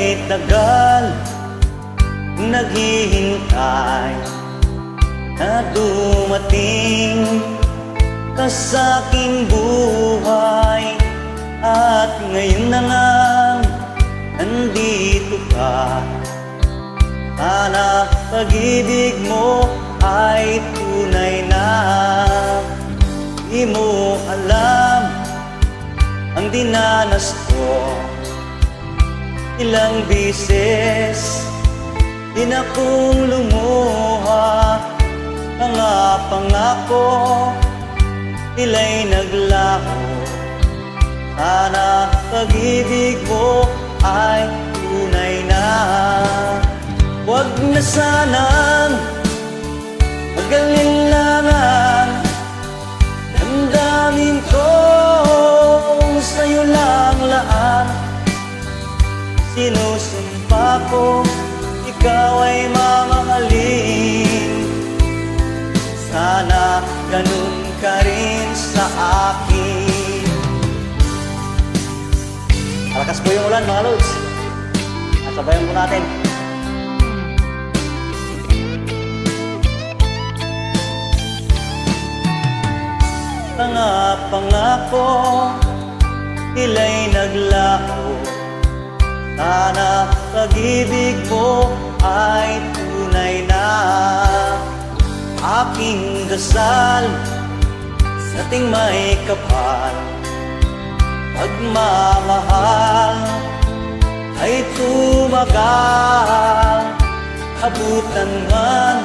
ika'y tagal naghihintay na dumating ka sa aking buhay. At ngayon na nga nandito ka. Sana pag-ibig mo ay tunay na. Di mo alam ang dinanas ko. Ilang bisis din akong lumuha. Mga pangako ila'y naglaho. Sana pag-ibig mo ay tunay na. Huwag na sanang mag-alinlangan. Damdamin ko sa'yo lang laan. Sinusumpa ko ikaw ay mamahalin. Sana ganun ka rin sa akin. Malakas po yung ulan mga lods. Sabayan po natin. Mga pangako ila'y naglaho. Sana pag-ibig mo ay tunay na. Aking dasal sa ting may kapal. Pagmamahal ay tumagal. Abutan man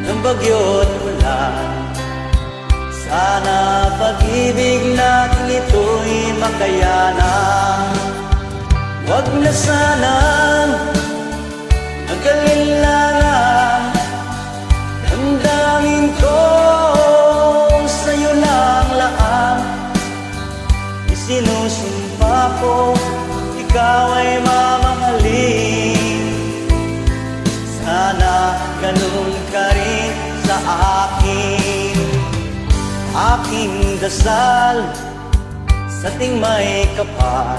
ng bagyo't ulan. Sana pag-ibig natin ito'y makayanan. Huwag na sanang mag-alinlangan. Damdamin ko sa'yo lang laan. Isinusumpa ko ikaw ay mamahalin. Sana ganun ka rin sa akin. Aking dasal sa ting may kapal.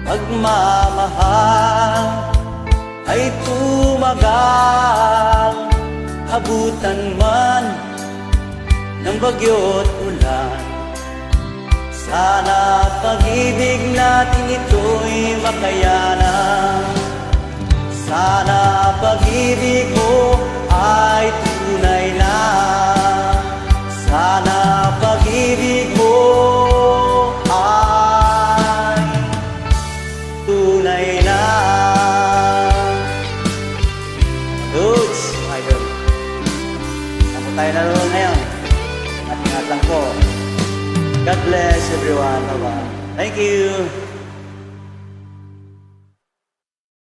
Pagmamahal ay tumagal. Abutan man ng bagyo't ulan. Sana pag-ibig natin ito'y makayanan. Sana pag-ibig mo ay tunay na. Sana pag-ibig mo ay tunay na. Dudes, my God. Ako tayo naroon ngayon. At ingat lang po. God bless everyone. Bye-bye. Thank you.